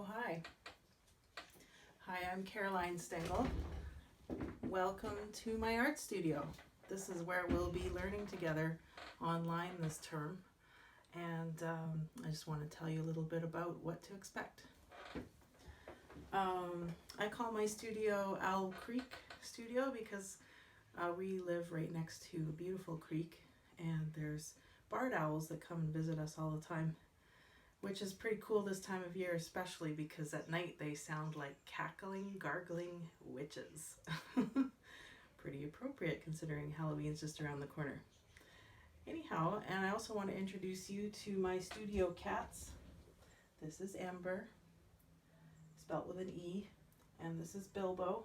Oh, hi. Hi, I'm Caroline Stengel. Welcome to my art studio. This is where we'll be learning together online this term. And I just want to tell you a little bit about what to expect. I call my studio Owl Creek Studio because we live right next to a beautiful creek, and there's barred owls that come and visit us all the time, which is pretty cool this time of year, especially because at night they sound like cackling, gargling witches. Pretty appropriate considering Halloween's just around the corner. Anyhow, and I also want to introduce you to my studio cats. This is Ember, spelt with an E, and this is Bilbo,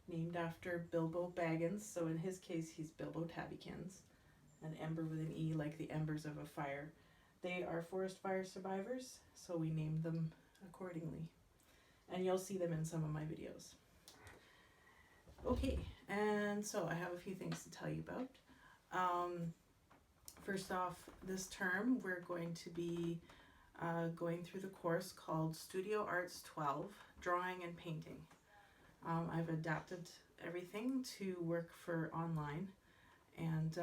named after Bilbo Baggins. So in his case, he's Bilbo Tabbykins, and Ember with an E, like the embers of a fire. They are forest fire survivors, so we named them accordingly. And you'll see them in some of my videos. Okay, and so I have a few things to tell you about. First off, this term we're going to be going through the course called Studio Arts 12, Drawing and Painting. I've adapted everything to work for online, and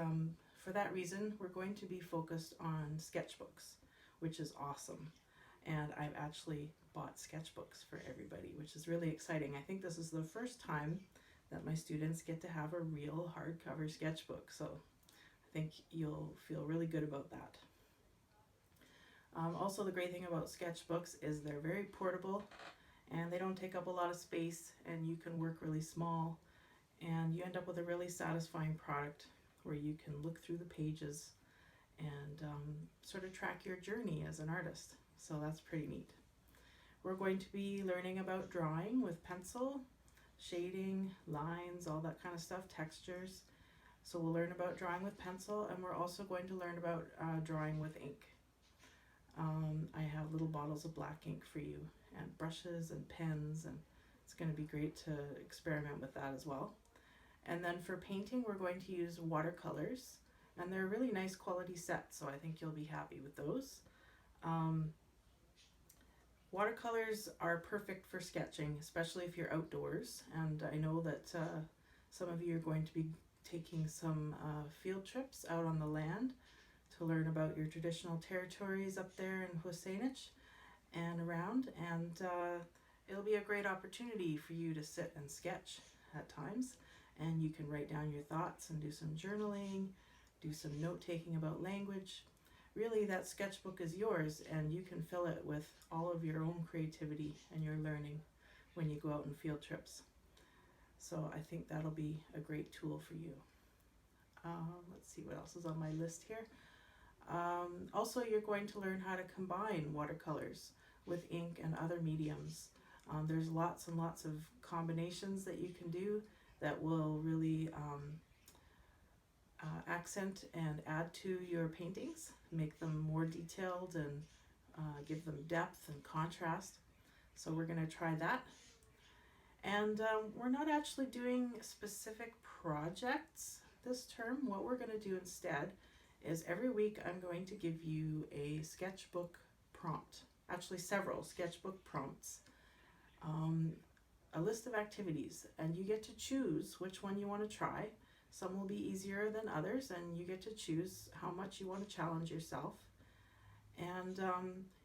for that reason, we're going to be focused on sketchbooks, which is awesome. And I've actually bought sketchbooks for everybody, which is really exciting. I think this is the first time that my students get to have a real hardcover sketchbook. So I think you'll feel really good about that. Also, the great thing about sketchbooks is they're very portable and they don't take up a lot of space, and you can work really small, and you end up with a really satisfying product where you can look through the pages and sort of track your journey as an artist. So that's pretty neat. We're going to be learning about drawing with pencil, shading, lines, all that kind of stuff, textures. So we'll learn about drawing with pencil, and we're also going to learn about drawing with ink. I have little bottles of black ink for you, and brushes and pens, and it's going to be great to experiment with that as well. And then for painting, we're going to use watercolors, and they're a really nice quality set, so I think you'll be happy with those. Watercolors are perfect for sketching, especially if you're outdoors, and I know that some of you are going to be taking some field trips out on the land to learn about your traditional territories up there in Husainich and around, and it'll be a great opportunity for you to sit and sketch at times. And you can write down your thoughts and do some journaling, do some note-taking about language. Really, that sketchbook is yours, and you can fill it with all of your own creativity and your learning when you go out on field trips. So I think that'll be a great tool for you. Let's see what else is on my list here. Also, you're going to learn how to combine watercolors with ink and other mediums. There's lots and lots of combinations that you can do that will really accent and add to your paintings, make them more detailed and give them depth and contrast. So we're going to try that. And we're not actually doing specific projects this term. What we're going to do instead is every week I'm going to give you a sketchbook prompt, actually several sketchbook prompts, a list of activities, and you get to choose which one you want to try. Some will be easier than others, and you get to choose how much you want to challenge yourself. And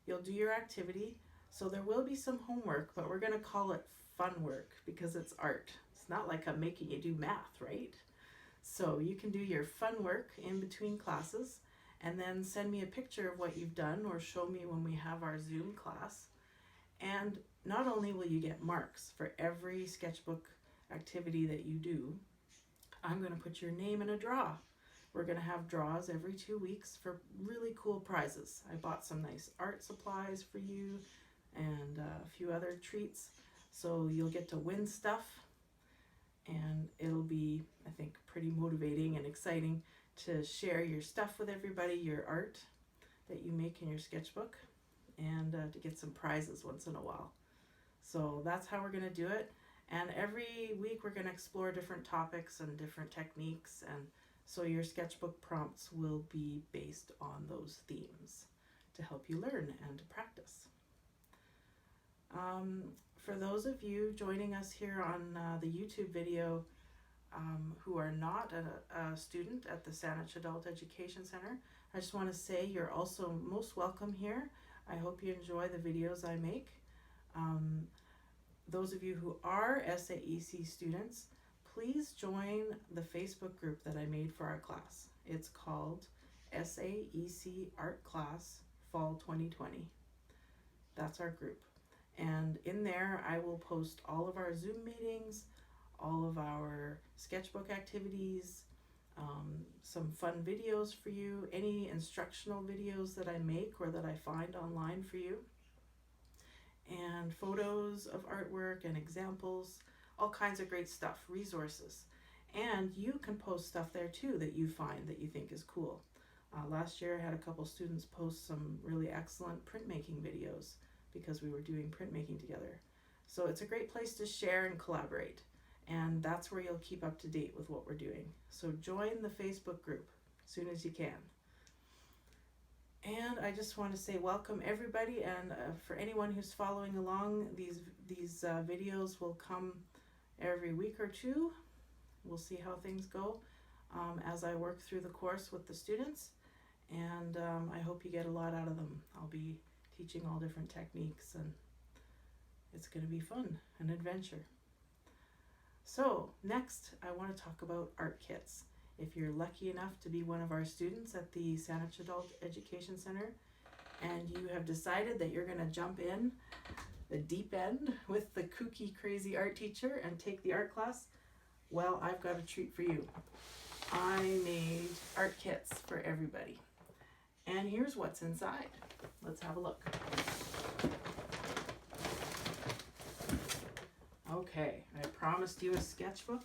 you'll do your activity. So there will be some homework, but we're going to call it fun work because it's art. It's not like I'm making you do math, right? So you can do your fun work in between classes and then send me a picture of what you've done or show me when we have our Zoom class. And not only will you get marks for every sketchbook activity that you do, I'm going to put your name in a draw. We're going to have draws every 2 weeks for really cool prizes. I bought some nice art supplies for you and a few other treats. So you'll get to win stuff, and it'll be, I think, pretty motivating and exciting to share your stuff with everybody, your art that you make in your sketchbook, and to get some prizes once in a while. So that's how we're going to do it. And every week we're going to explore different topics and different techniques, and so your sketchbook prompts will be based on those themes to help you learn and to practice. For those of you joining us here on the YouTube video who are not a student at the Saanich Adult Education Center, I just want to say you're also most welcome here. I hope you enjoy the videos I make. Those of you who are SAEC students, please join the Facebook group that I made for our class. It's called SAEC Art Class Fall 2020. That's our group. And in there I will post all of our Zoom meetings, all of our sketchbook activities, some fun videos for you, any instructional videos that I make or that I find online for you, and photos of artwork and examples, all kinds of great stuff, resources. And you can post stuff there too that you find that you think is cool. Last year I had a couple students post some really excellent printmaking videos because we were doing printmaking together. So it's a great place to share and collaborate, and that's where you'll keep up to date with what we're doing. So join the Facebook group as soon as you can. And I just want to say welcome everybody, and for anyone who's following along, these videos will come every week or two. We'll see how things go as I work through the course with the students, and I hope you get a lot out of them. I'll be teaching all different techniques, and it's going to be fun, an adventure. So next I want to talk about art kits. If you're lucky enough to be one of our students at the Saanich Adult Education Center and you have decided that you're going to jump in the deep end with the kooky crazy art teacher and take the art class, well, I've got a treat for you. I made art kits for everybody, and here's what's inside. Let's have a look. Okay, I promised you a sketchbook.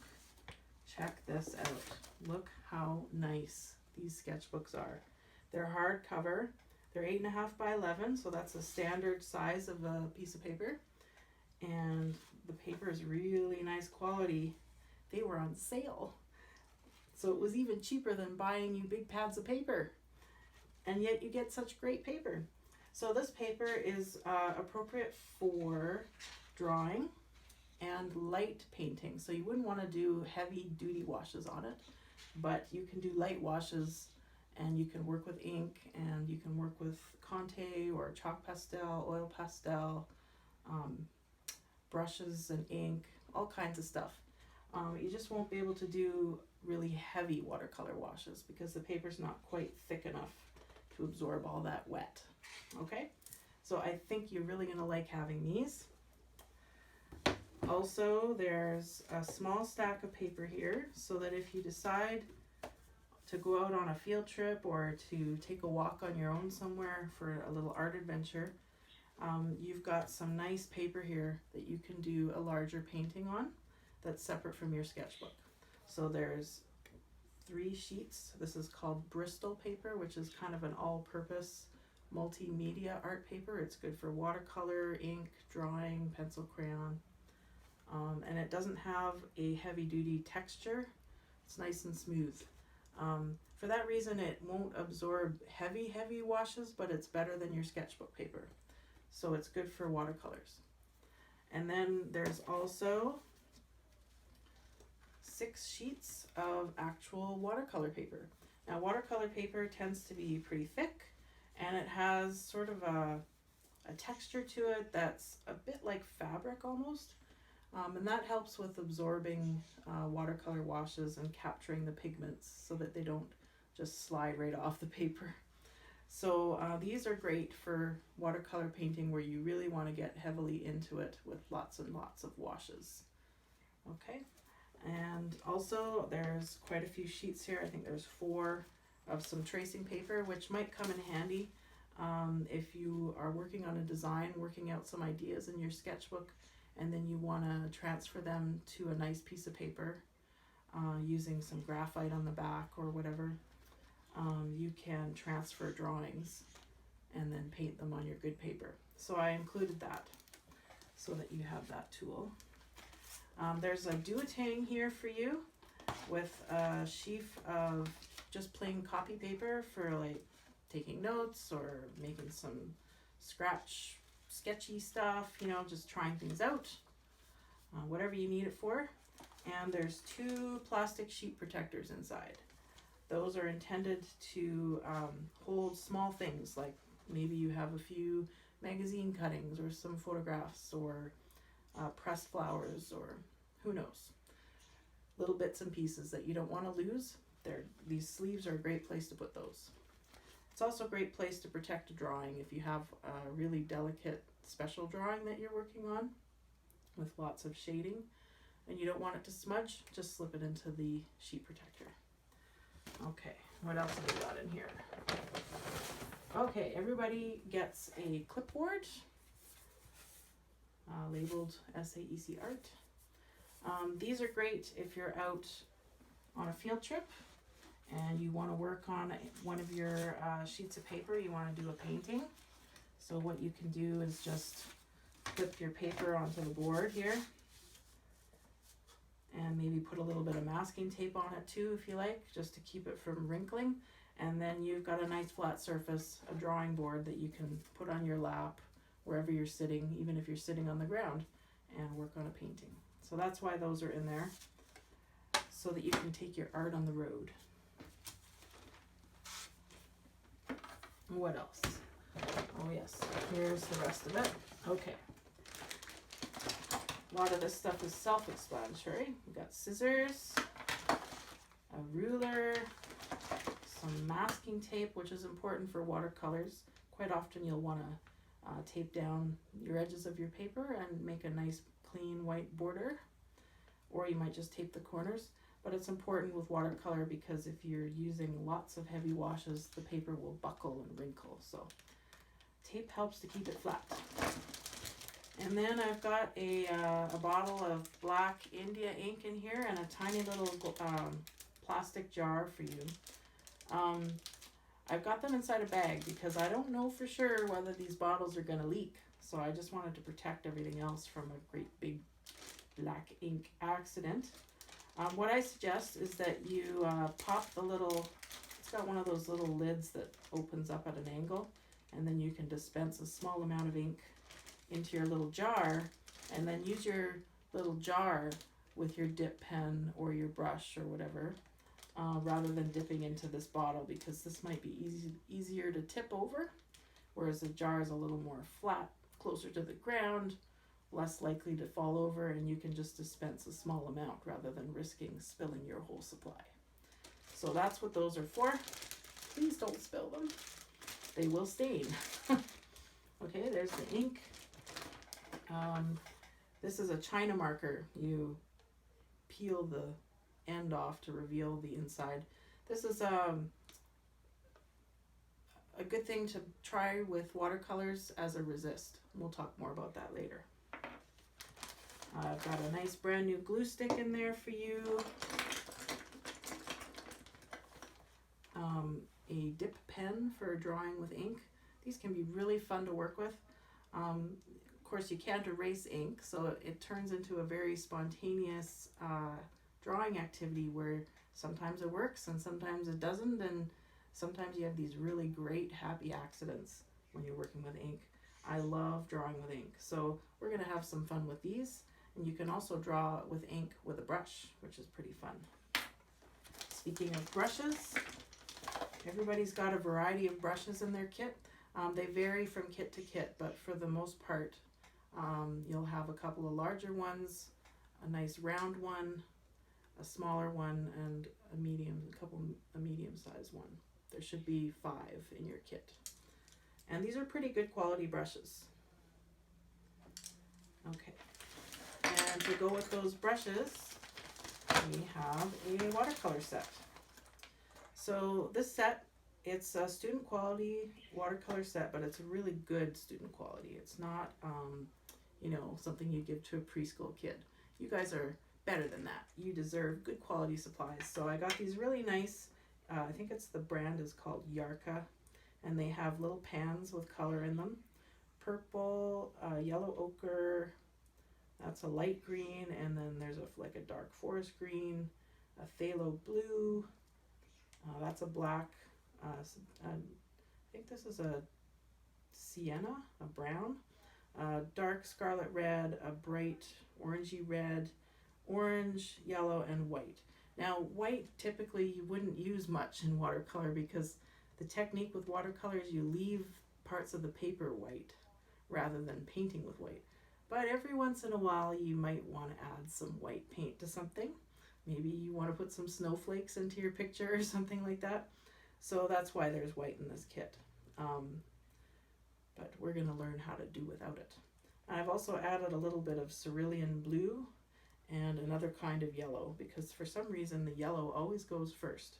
Check this out. Look how nice these sketchbooks are. They're hardcover. They're 8.5 by 11, so that's a standard size of a piece of paper. And the paper is really nice quality. They were on sale, so it was even cheaper than buying you big pads of paper. And yet you get such great paper. So this paper is appropriate for drawing and light painting. So you wouldn't want to do heavy duty washes on it, but you can do light washes, and you can work with ink, and you can work with Conte or chalk pastel, oil pastel, brushes and ink, all kinds of stuff. You just won't be able to do really heavy watercolor washes because the paper's not quite thick enough to absorb all that wet. Okay, so I think you're really going to like having these. Also, there's a small stack of paper here so that if you decide to go out on a field trip or to take a walk on your own somewhere for a little art adventure, you've got some nice paper here that you can do a larger painting on that's separate from your sketchbook. So there's 3 sheets. This is called Bristol Paper, which is kind of an all-purpose multimedia art paper. It's good for watercolor, ink, drawing, pencil, crayon. And it doesn't have a heavy-duty texture. It's nice and smooth. For that reason, it won't absorb heavy washes, but it's better than your sketchbook paper. So it's good for watercolors. And then there's also 6 sheets of actual watercolor paper. Now, watercolor paper tends to be pretty thick, and it has sort of a texture to it that's a bit like fabric almost. And that helps with absorbing watercolor washes and capturing the pigments so that they don't just slide right off the paper. So these are great for watercolor painting where you really want to get heavily into it with lots and lots of washes. Okay, and also there's quite a few sheets here. I think there's 4 of some tracing paper, which might come in handy if you are working on a design, working out some ideas in your sketchbook, and then you want to transfer them to a nice piece of paper using some graphite on the back or whatever. You can transfer drawings and then paint them on your good paper. So I included that so that you have that tool. There's a do-a-tang here for you with a sheaf of just plain copy paper for like taking notes or making some scratch sketchy stuff, you know, just trying things out, whatever you need it for. And there's 2 plastic sheet protectors inside. Those are intended to hold small things, like maybe you have a few magazine cuttings or some photographs or pressed flowers, or who knows, little bits and pieces that you don't want to lose. These sleeves are a great place to put those. It's also a great place to protect a drawing if you have a really delicate special drawing that you're working on with lots of shading and you don't want it to smudge, just slip it into the sheet protector. Okay, what else have we got in here? Okay, everybody gets a clipboard labeled SAEC Art. These are great if you're out on a field trip and you want to work on one of your sheets of paper, you want to do a painting. So what you can do is just flip your paper onto the board here and maybe put a little bit of masking tape on it too if you like, just to keep it from wrinkling. And then you've got a nice flat surface, a drawing board that you can put on your lap wherever you're sitting, even if you're sitting on the ground, and work on a painting. So that's why those are in there, so that you can take your art on the road. What else? Oh yes, here's the rest of it. Okay. A lot of this stuff is self-explanatory. We've got scissors, a ruler, some masking tape, which is important for watercolors. Quite often you'll want to tape down your edges of your paper and make a nice clean white border, or you might just tape the corners. But it's important with watercolor because if you're using lots of heavy washes, the paper will buckle and wrinkle. So tape helps to keep it flat. And then I've got a bottle of black India ink in here and a tiny little plastic jar for you. I've got them inside a bag because I don't know for sure whether these bottles are going to leak. So I just wanted to protect everything else from a great big black ink accident. What I suggest is that you pop the little, it's got one of those little lids that opens up at an angle, and then you can dispense a small amount of ink into your little jar, and then use your little jar with your dip pen or your brush or whatever, rather than dipping into this bottle, because this might be easier to tip over, whereas the jar is a little more flat, closer to the ground, less likely to fall over, and you can just dispense a small amount rather than risking spilling your whole supply. So that's what those are for. Please don't spill them. They will stain. Okay, there's the ink. This is a China marker. You peel the end off to reveal the inside. This is a good thing to try with watercolors as a resist. We'll talk more about that later. I've got a nice brand new glue stick in there for you. A dip pen for drawing with ink. These can be really fun to work with. Of course, you can't erase ink, so it turns into a very spontaneous drawing activity where sometimes it works and sometimes it doesn't, and sometimes you have these really great happy accidents when you're working with ink. I love drawing with ink, so we're going to have some fun with these. And you can also draw with ink with a brush, which is pretty fun. Speaking of brushes, everybody's got a variety of brushes in their kit. They vary from kit to kit, but for the most part, you'll have a couple of larger ones, a nice round one, a smaller one, and a medium-sized one. There should be 5 in your kit. And these are pretty good quality brushes. Okay. And to go with those brushes, we have a watercolor set. So this set, it's a student quality watercolor set, but it's a really good student quality. It's not, something you give to a preschool kid. You guys are better than that. You deserve good quality supplies. So I got these really nice, I think the brand is called Yarka, and they have little pans with color in them. Purple, yellow ochre, that's a light green, and then there's a dark forest green, a phthalo blue, that's a black, I think this is a sienna, a brown, a dark scarlet red, a bright orangey red, orange, yellow, and white. Now, white typically you wouldn't use much in watercolor because the technique with watercolor is you leave parts of the paper white rather than painting with white. But every once in a while you might want to add some white paint to something. Maybe you want to put some snowflakes into your picture or something like that. So that's why there's white in this kit. But we're going to learn how to do without it. I've also added a little bit of cerulean blue and another kind of yellow because for some reason the yellow always goes first.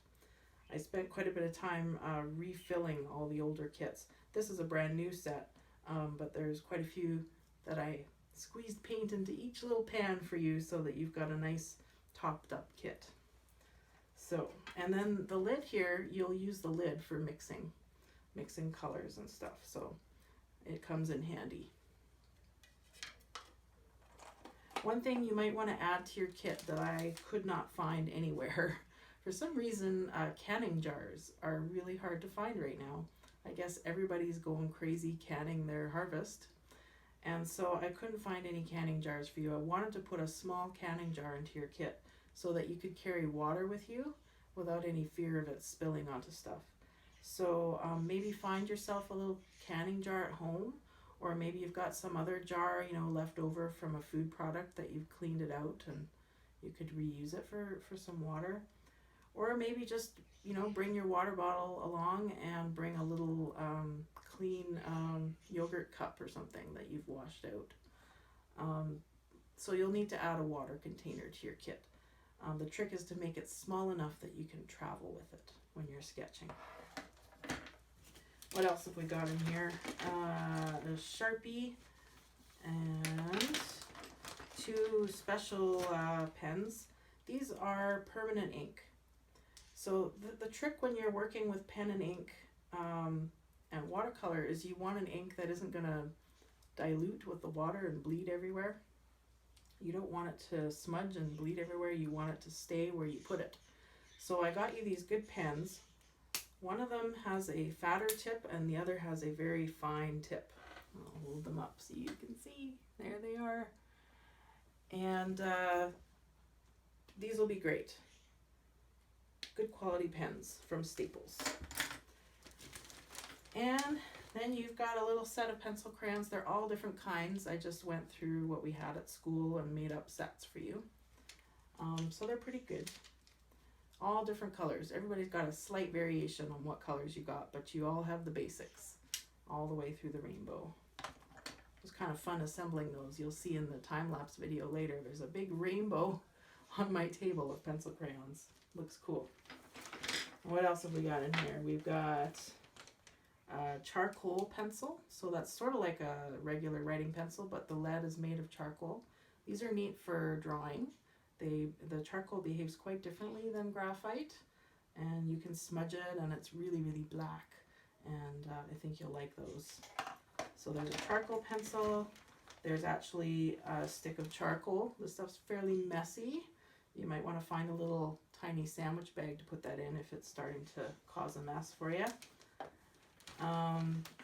I spent quite a bit of time refilling all the older kits. This is a brand new set, but there's quite a few that I squeezed paint into each little pan for you so that you've got a nice topped up kit. So, and then the lid here, you'll use the lid for mixing colors and stuff, so it comes in handy. One thing you might want to add to your kit that I could not find anywhere, for some reason canning jars are really hard to find right now. I guess everybody's going crazy canning their harvest, and so I couldn't find any canning jars for you. I wanted to put a small canning jar into your kit so that you could carry water with you without any fear of it spilling onto stuff. So maybe find yourself a little canning jar at home, or maybe you've got some other jar, you know, left over from a food product that you've cleaned it out and you could reuse it for some water. Or maybe just, you know, bring your water bottle along and bring a little clean yogurt cup or something that you've washed out. So you'll need to add a water container to your kit. The trick is to make it small enough that you can travel with it when you're sketching. What else have we got in here? A Sharpie and two special pens. These are permanent ink. So the trick when you're working with pen and ink and watercolor is you want an ink that isn't going to dilute with the water and bleed everywhere. You don't want it to smudge and bleed everywhere. You want it to stay where you put it. So I got you these good pens. One of them has a fatter tip and the other has a very fine tip. I'll hold them up so you can see. There they are. And these will be great. Good quality pens from Staples. And then you've got a little set of pencil crayons. They're all different kinds. I just went through what we had at school and made up sets for you. So they're pretty good. All different colors. Everybody's got a slight variation on what colors you got, but you all have the basics all the way through the rainbow. It was kind of fun assembling those. You'll see in the time-lapse video later, there's a big rainbow on my table of pencil crayons. Looks cool. What else have we got in here? We've got a charcoal pencil. So that's sort of like a regular writing pencil, but the lead is made of charcoal. These are neat for drawing. The charcoal behaves quite differently than graphite, and you can smudge it and it's really, really black, and I think you'll like those. So there's a charcoal pencil. There's actually a stick of charcoal. This stuff's fairly messy. You might want to find a little tiny sandwich bag to put that in if it's starting to cause a mess for you.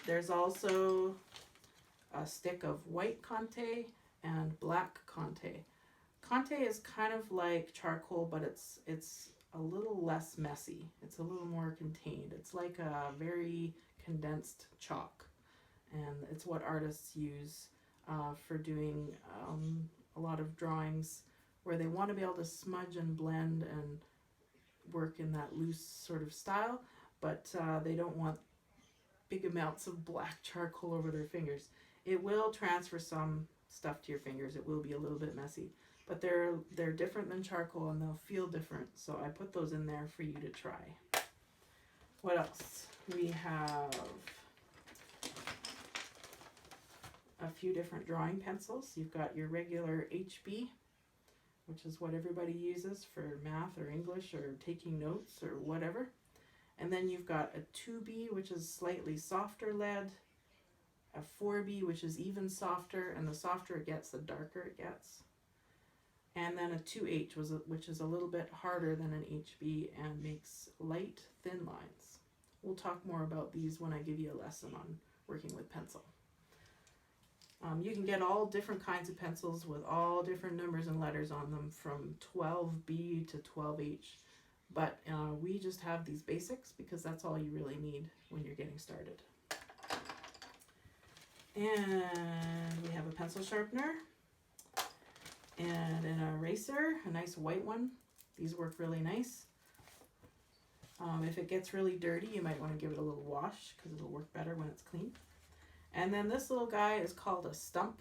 There's also a stick of white Conte and black Conte. Conte is kind of like charcoal, but it's a little less messy. It's a little more contained. It's like a very condensed chalk, and it's what artists use for doing a lot of drawings where they want to be able to smudge and blend and work in that loose sort of style, but they don't want big amounts of black charcoal over their fingers. It will transfer some stuff to your fingers. It will be a little bit messy. But they're different than charcoal and they'll feel different. So I put those in there for you to try. What else? We have a few different drawing pencils. You've got your regular HB, which is what everybody uses for math or English or taking notes or whatever. And then you've got a 2B, which is slightly softer lead, a 4B, which is even softer, and the softer it gets, the darker it gets. And then a 2H, which is a little bit harder than an HB and makes light, thin lines. We'll talk more about these when I give you a lesson on working with pencil. You can get all different kinds of pencils with all different numbers and letters on them from 12B to 12H. But we just have these basics because that's all you really need when you're getting started. And we have a pencil sharpener and an eraser, a nice white one. These work really nice. If it gets really dirty, you might want to give it a little wash because it'll work better when it's clean. And then this little guy is called a Stump.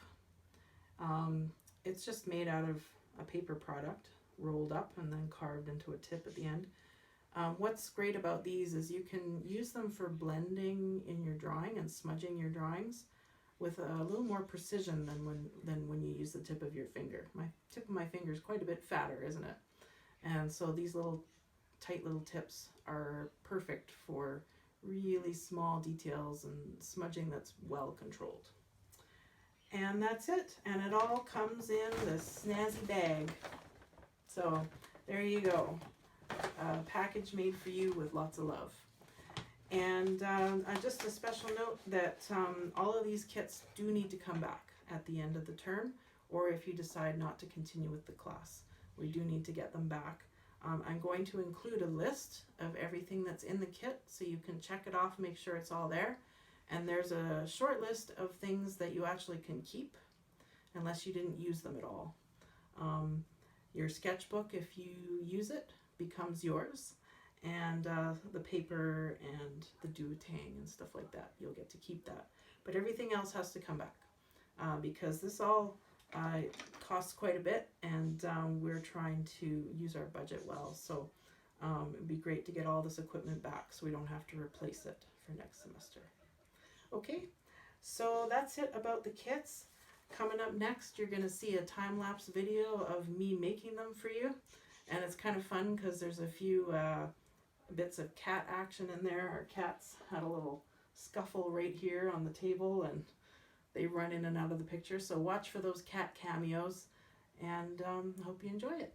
It's just made out of a paper product, rolled up and then carved into a tip at the end. What's great about these is you can use them for blending in your drawing and smudging your drawings with a little more precision than when you use the tip of your finger. My tip of my finger is quite a bit fatter, isn't it? And so these little tight little tips are perfect for really small details and smudging that's well controlled. And that's it. And it all comes in this snazzy bag. So there you go. A package made for you with lots of love. And just a special note that all of these kits do need to come back at the end of the term, or if you decide not to continue with the class. We do need to get them back. I'm going to include a list of everything that's in the kit so you can check it off, make sure it's all there. And there's a short list of things that you actually can keep unless you didn't use them at all. Your sketchbook, if you use it, becomes yours. And the paper and the duotang and stuff like that, you'll get to keep that. But everything else has to come back because this all costs quite a bit, and we're trying to use our budget well. So it'd be great to get all this equipment back so we don't have to replace it for next semester. Okay, so that's it about the kits. Coming up next, you're going to see a time-lapse video of me making them for you. And it's kind of fun because there's a few bits of cat action in there. Our cats had a little scuffle right here on the table and they run in and out of the picture. So watch for those cat cameos and hope you enjoy it.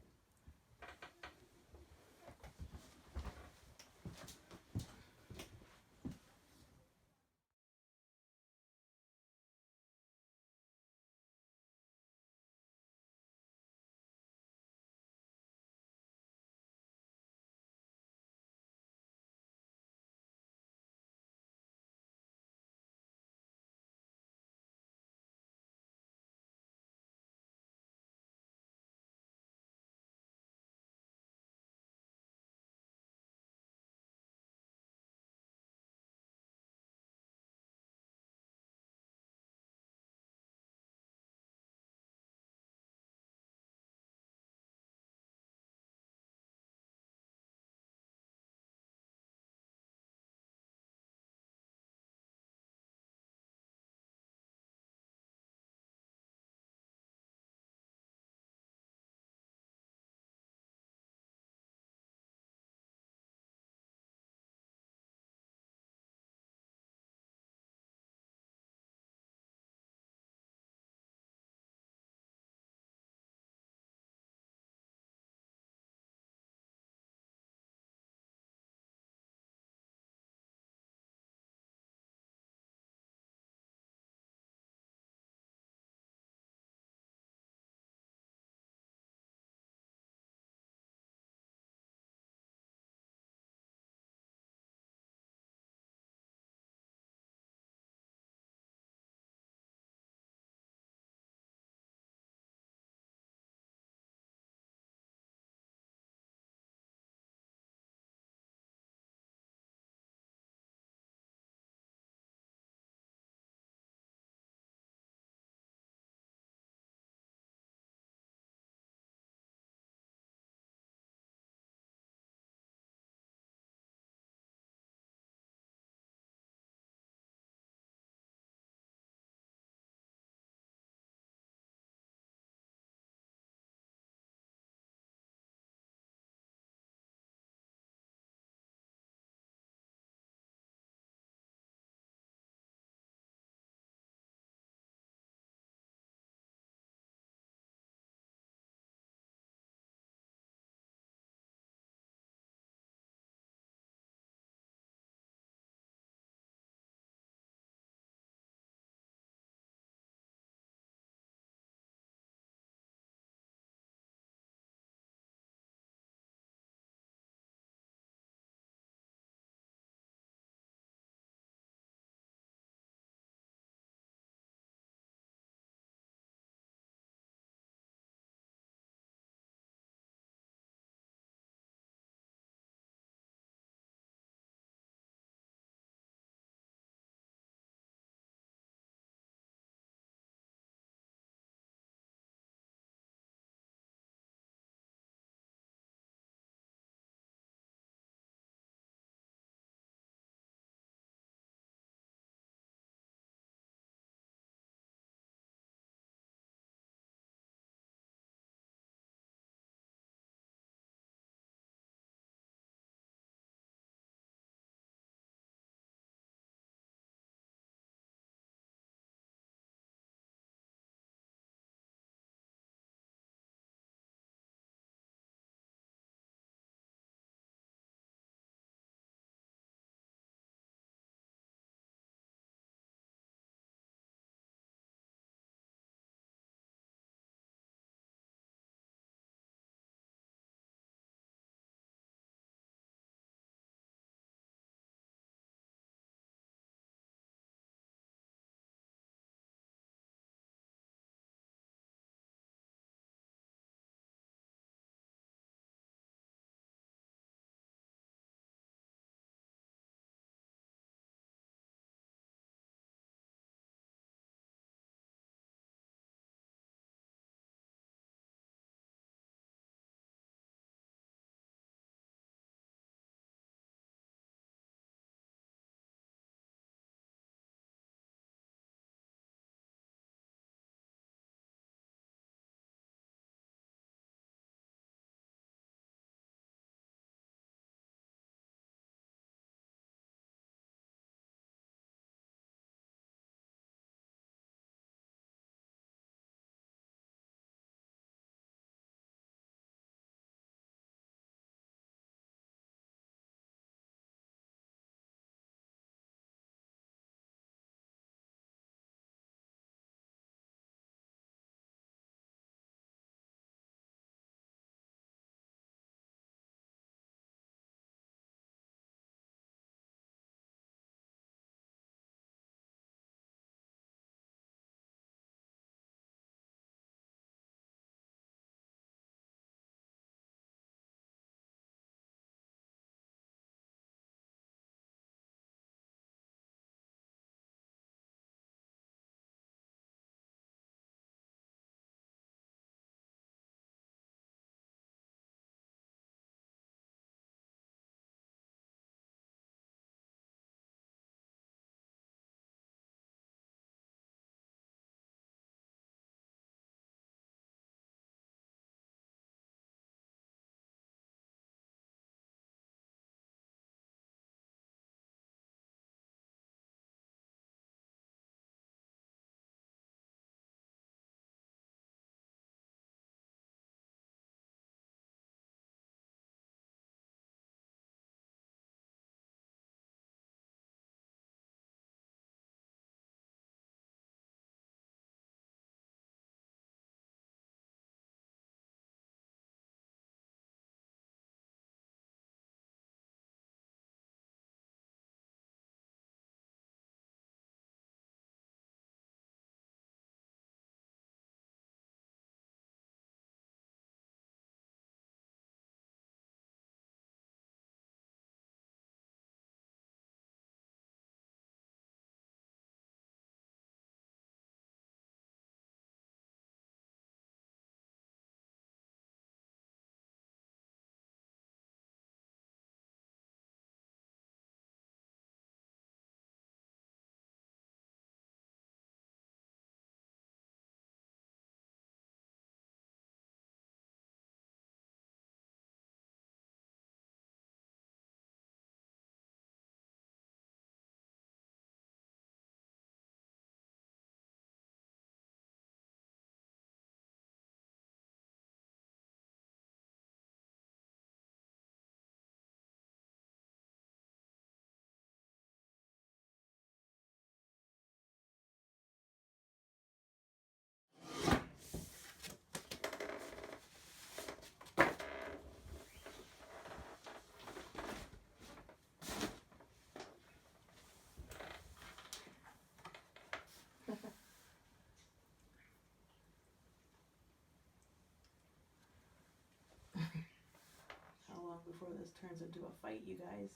before this turns into a fight, you guys.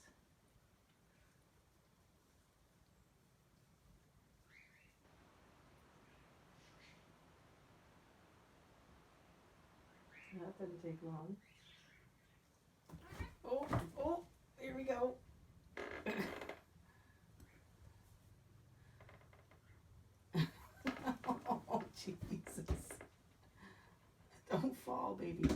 That didn't take long. Oh, oh, here we go. Oh, Jesus. Don't fall, baby.